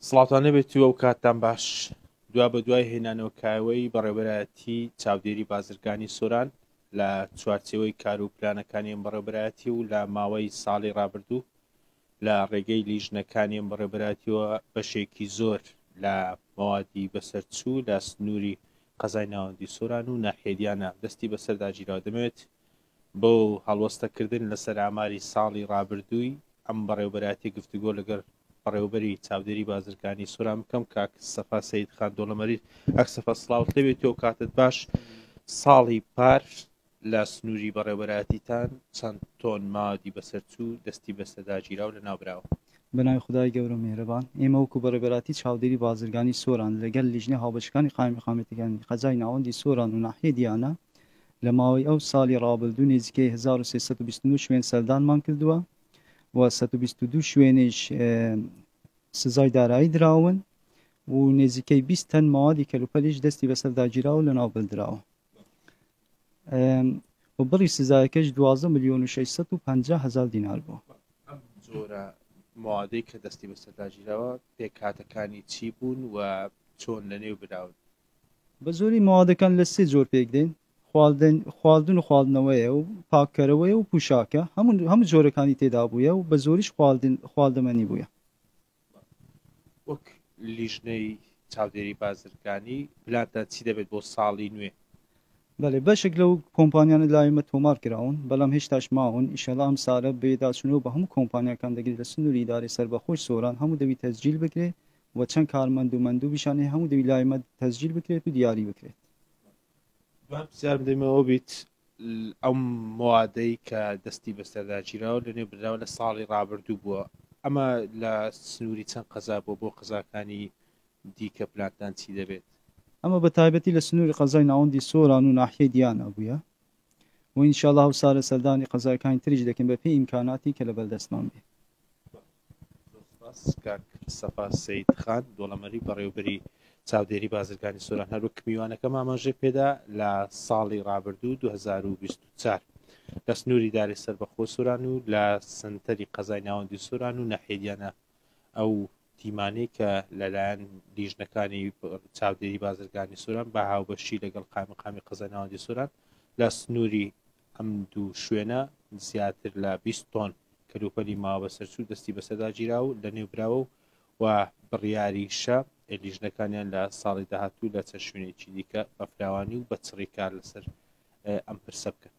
سڵاتانە بێتی ئەو کاتتان باش دوا بە دوای هێنانەوە کاوەی بەڕێوەبەرایەتی چاودێری بازرگانی سۆران لە چوارچێوەی کار و پلانەکانیان بەڕێوەبەرایەتی و لە ماوەی ساڵی ڕابردوو لە ڕێگەی لیژنەکانیان بەڕێوەبەرایەتیەوە بەشێکی زۆر لە مەوادی بەسەرچوو لە سنووری قەزای ناوەندی سۆران و ناحێدیانە دەستی بەسەرداگیرەوە دەمەوێت بۆ هەڵوەستەکردن لەسەر ئاماری ساڵی ڕابردووی ئەم بەڕێوەبەرایەتی گفتوگۆ لەگەڵ بەڕێوەبەری چاودێری بازرگانی سۆران بکەم کاک سەفا سەید خان دۆڵەمەری ئەک سەفا سڵاوت لەبێتەوە کاتت باش ساڵی پار لە سنووری بەڕێوەبەرایەتیتان چەند تۆن ماوەدی بەسەرچوو دەستی بەسەرداگیراو لە ناوبراوە بەناوی خدای گەورە میهرەبان ئێمە وەکو بەڕێوەبەراتی چاودێری بازرگانی سۆران لەگەڵ لیژنە هاوبەشەکانی قایمی خامێتەکانی قەزای ناوەندی سۆران و ناحێدیانە لە ماوەی ئەو ساڵی ڕابردوو نزیکەی 1329 شوێن سەردانمان کردووە و 122 شوێنیش سزای دارایی دراون و نزیکەی 20 تەن ماوەدی کەلوپەلیش دەستی بەسەرداگیراوە لە ناو بردراوە و بڕی سزایەکەش 12,650,000 دینار بووە. زۆرە ماوەدەی کە دەستی بەسەرداگیراوە پێکهاتەکانی چی بوون و چۆن لە نێو براون؟ بە زۆری ماوەدەکان لە سێ جۆر پێک دێن خواردن و خواردنەوەیە و پاککەرەوەیە و پوشاکە هەموو جۆرەکانی تێدا بووە و بە زۆریش خواردەمەنی بووە. وەک لیژنەی چاودێری بازرگانی پلانتان چی دەبێت بۆ ساڵی نوێ؟ بەڵێ بەشێک لەو کۆمپانیانە لایمە تۆمار کراون بەڵام هێشتاش ماون ئیشەڵا ئەم سارە بێداچونەوە بە هەموو کۆمپانیەکان دەگرێت لە سنووری ئیدارەی سەربەخۆی سۆران هەموو دەوی تەسجیل بکرێت و چەند کارمەند و مەندووبیشانەیە هەموو دەوی لایمە تەسجیل بکرێت و دیاری بکرێت. بسیار دەمەوە بیت ئەم موادەی کە دەستی بەسەرداگیراوە لە نێو براوە لە ساڵی ڕابردوو بووە ئەمە لە سنووری چەند قەزا بۆ قەزاکانی دیکە پلانتان چی دەبێت؟ ئەمە بە تایبەتی لە سنووری قەزای ناوەندی سۆران و ناحێدیانە بووە و ئینشاڵڵا هەوسارە سەردانی قەزاکانی تریش دەکەن بەپێی ئیمکاناتی کە لە بەردەستمان بێ. کاک سەفا سەید خان دۆڵەمەری بەڕێوەبەری چاودێری بازرگانی سۆران هەروەک میوانەکەم ئاماژەی پێدا لە ساڵی ڕابردوو 2024 لە سنووری داری سەربەخۆ سۆران و لە سنتەری قەزای ناوەندی سۆران و ناحێدیانە ئەو تیمانەی کە لەلایەن لیژنەکانی چاودێری بازرگانی سۆران بە هاوبەشی لەگەڵ قامی قەزای ناوەندی سۆران لە سنووری ئەم دوو شوێنە زیاتر لە 20 تۆن کەلوپەلی ماوە بەسەرچوو دەستی بەسەرداگیرا و لە نێو براوە و بڕیاری شە لیژنەکانیان لە ساڵی داهاتوو لە چەند شوێنێکی دیکە بە فراوانی و بە چڕی کار لەسەر ئەم پرسە بکەن.